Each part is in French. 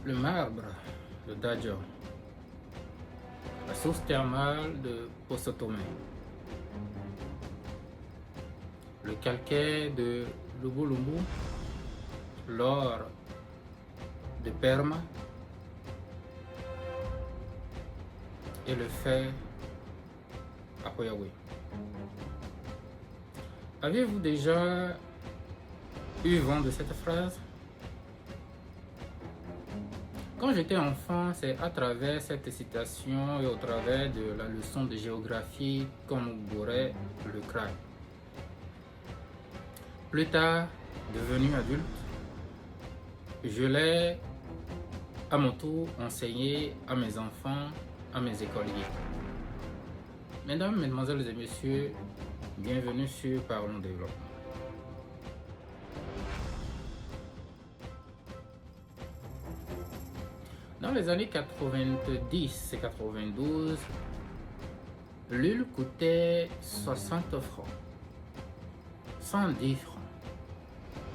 Le marbre de Dadjo, la source thermale de Posotomé, le calcaire de Lubulumbu, l'or de Perma et le fer à Koyawe. Avez-vous déjà eu vent de cette phrase? Quand j'étais enfant, c'est à travers cette citation et au travers de la leçon de géographie qu'on nous bourrait le crâne. Plus tard, devenu adulte, je l'ai à mon tour enseigné à mes enfants, à mes écoliers. Mesdames, Mesdemoiselles et Messieurs, bienvenue sur Parlons Développement. Dans les années 90 et 92, l'huile coûtait 60 francs, 110 francs.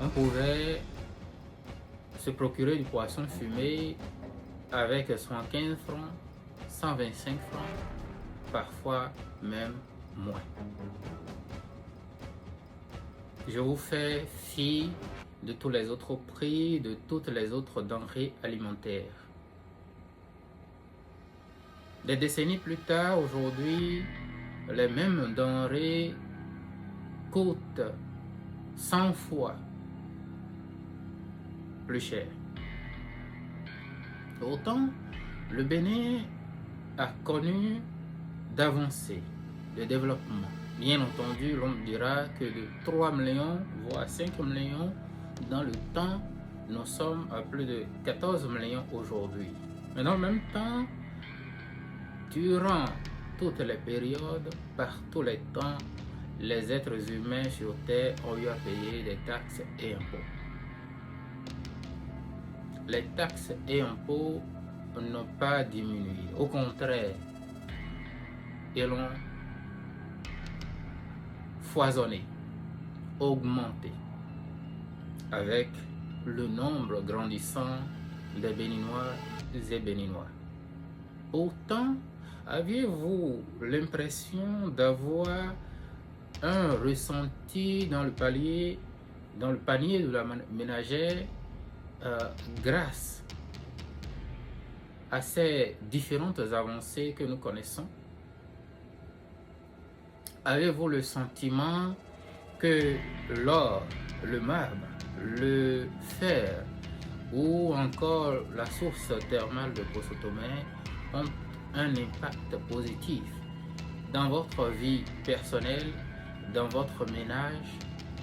On pouvait se procurer du poisson fumé avec 115 francs, 125 francs, parfois même moins. Je vous fais fi de tous les autres prix, de toutes les autres denrées alimentaires. Des décennies plus tard, aujourd'hui, les mêmes denrées coûtent 100 fois plus cher. Autant, le Bénin a connu d'avancées, de développement. Bien entendu, l'on dira que de 3 millions, voire 5 millions, dans le temps, nous sommes à plus de 14 millions aujourd'hui. Mais dans le même temps, durant toutes les périodes, par tous les temps, les êtres humains sur Terre ont eu à payer des taxes et impôts. Les taxes et impôts n'ont pas diminué. Au contraire, ils ont foisonné, augmenté, avec le nombre grandissant des Béninois et Béninois. Autant, aviez-vous l'impression d'avoir un ressenti dans le panier de la ménagère grâce à ces différentes avancées que nous connaissons? Avez-vous le sentiment que l'or, le marbre, le fer ou encore la source thermale de Posotomé ont un impact positif dans votre vie personnelle, dans votre ménage,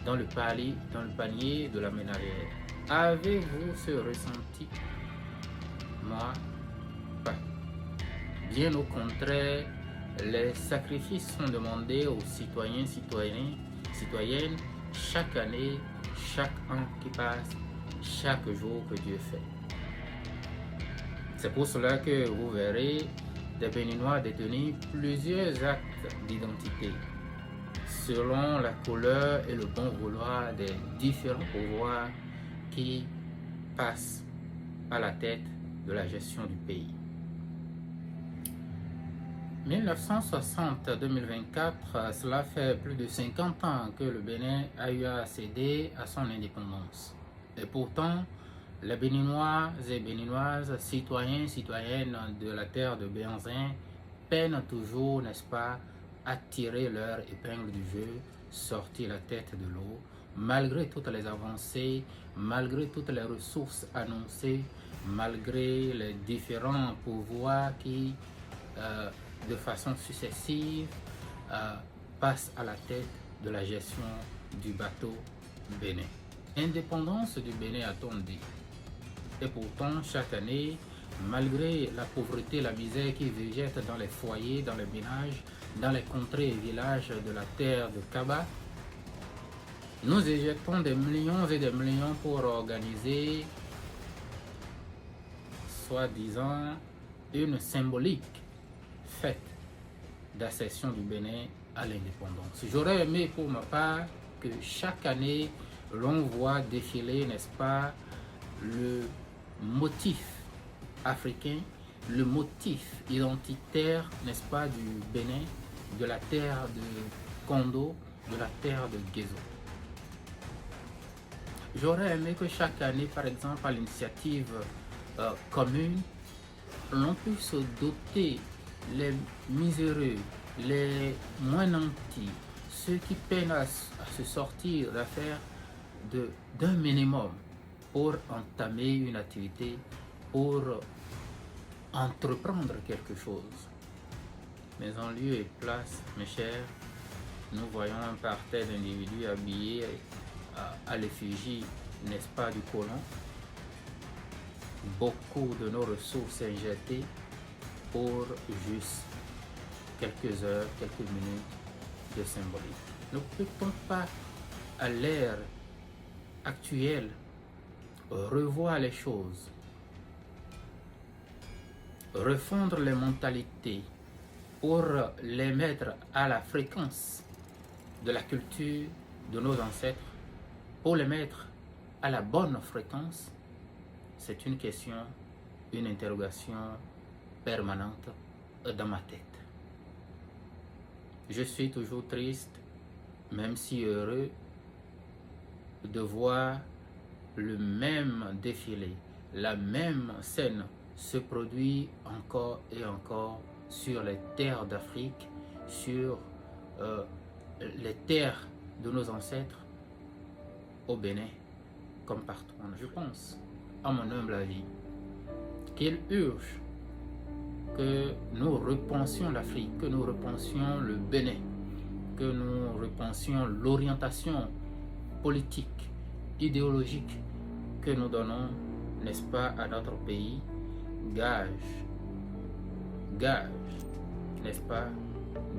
dans le panier de la ménagère? Avez-vous ce ressenti? Moi, pas. Bien au contraire, les sacrifices sont demandés aux citoyens, citoyennes, chaque année, chaque an qui passe, chaque jour que Dieu fait. C'est pour cela que vous verrez des Béninois détenir plusieurs actes d'identité selon la couleur et le bon vouloir des différents pouvoirs qui passent à la tête de la gestion du pays. 1960-2024, cela fait plus de 50 ans que le Bénin a eu à céder à son indépendance. Et pourtant, les Béninois et Béninoises, citoyens et citoyennes de la terre de Béanzin, peinent toujours, n'est-ce pas, à tirer leur épingle du jeu, sortir la tête de l'eau, malgré toutes les avancées, malgré toutes les ressources annoncées, malgré les différents pouvoirs qui, de façon successive, passent à la tête de la gestion du bateau Bénin. Indépendance du Bénin, a-t-on dit. Et pourtant, chaque année, malgré la pauvreté, la misère qui végète dans les foyers, dans les ménages, dans les contrées et villages de la terre de Kaba, nous éjettons des millions et des millions pour organiser, soi-disant, une symbolique fête d'accession du Bénin à l'indépendance. J'aurais aimé pour ma part que chaque année, l'on voit défiler, n'est-ce pas, le motif africain, le motif identitaire, n'est-ce pas, du Bénin, de la terre de Kondo, de la terre de Guézo. J'aurais aimé que chaque année, par exemple, à l'initiative commune, l'on puisse doter les miséreux, les moins nantis, ceux qui peinent à se sortir d'affaires d'un minimum pour entamer une activité, pour entreprendre quelque chose. Mais en lieu et place, mes chers, nous voyons un parterre d'individus habillés à l'effigie, n'est-ce pas, du colon. Beaucoup de nos ressources injectées pour juste quelques heures, quelques minutes de symbolique. Ne peut-on pas, à l'ère actuelle, revoir les choses, refondre les mentalités pour les mettre à la fréquence de la culture de nos ancêtres, pour les mettre à la bonne fréquence? C'est une question, une interrogation permanente dans ma tête. Je suis toujours triste, même si heureux, de voir le même défilé, la même scène se produit encore et encore sur les terres d'Afrique, sur les terres de nos ancêtres, au Bénin, comme partout. Je pense, à mon humble avis, qu'il urge que nous repensions l'Afrique, que nous repensions le Bénin, que nous repensions l'orientation politique, idéologique que nous donnons, n'est-ce pas, à notre pays, gage, n'est-ce pas,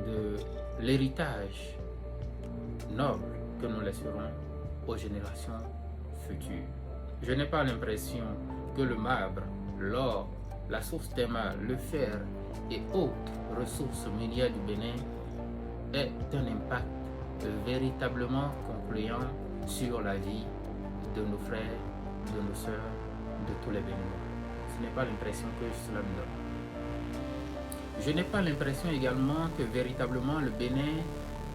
de l'héritage noble que nous laisserons aux générations futures. Je n'ai pas l'impression que le marbre, l'or, la source thermale, le fer et autres ressources minières du Bénin aient un impact véritablement concluant sur la vie de nos frères, de nos sœurs, de tous les Béninois. Ce n'est pas l'impression que cela me donne. Je n'ai pas l'impression également que véritablement le Bénin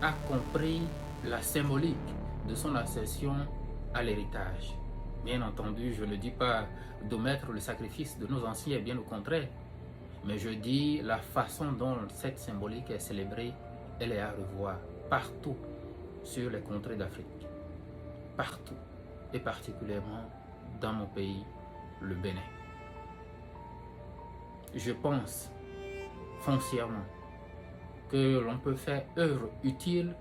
a compris la symbolique de son accession à l'héritage. Bien entendu, je ne dis pas d'omettre le sacrifice de nos anciens, bien au contraire. Mais je dis la façon dont cette symbolique est célébrée, elle est à revoir partout sur les contrées d'Afrique. Partout, et particulièrement dans mon pays, le Bénin. Je pense foncièrement que l'on peut faire œuvre utile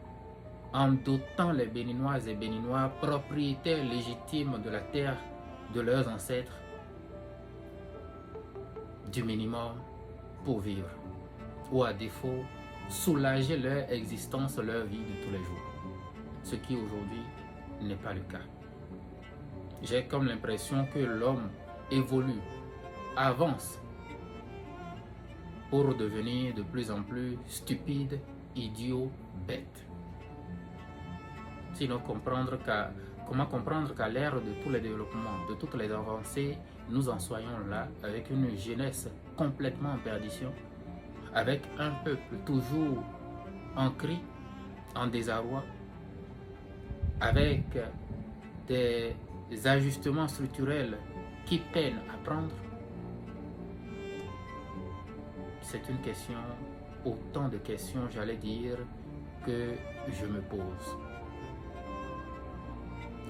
en dotant les Béninoises et Béninois propriétaires légitimes de la terre de leurs ancêtres du minimum pour vivre, ou à défaut soulager leur existence, leur vie de tous les jours, ce qui aujourd'hui n'est pas le cas. J'ai comme l'impression que l'homme évolue, avance pour devenir de plus en plus stupide, idiot, bête. Sinon, comment comprendre qu'à l'ère de tous les développements, de toutes les avancées, nous en soyons là avec une jeunesse complètement en perdition, avec un peuple toujours en cri, en désarroi, avec des ajustements structurels qui peinent à prendre? C'est une question, autant de questions, j'allais dire, que je me pose.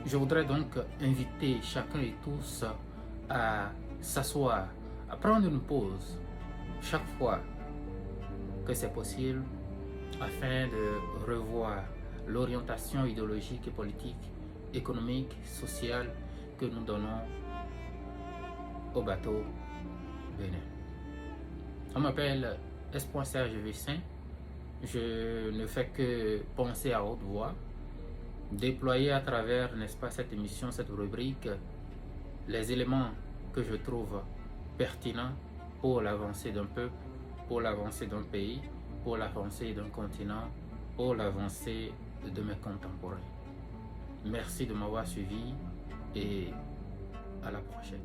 Je voudrais donc inviter chacun et tous à s'asseoir, à prendre une pause chaque fois que c'est possible afin de revoir l'orientation idéologique et politique, économique, sociale que nous donnons au bateau Bénin. On m'appelle S.Serge Vissin. Je ne fais que penser à haute voix, déployer à travers, n'est-ce pas, cette émission, cette rubrique, les éléments que je trouve pertinents pour l'avancée d'un peuple, pour l'avancée d'un pays, pour l'avancée d'un continent, pour l'avancée de mes contemporains. Merci de m'avoir suivi et à la prochaine.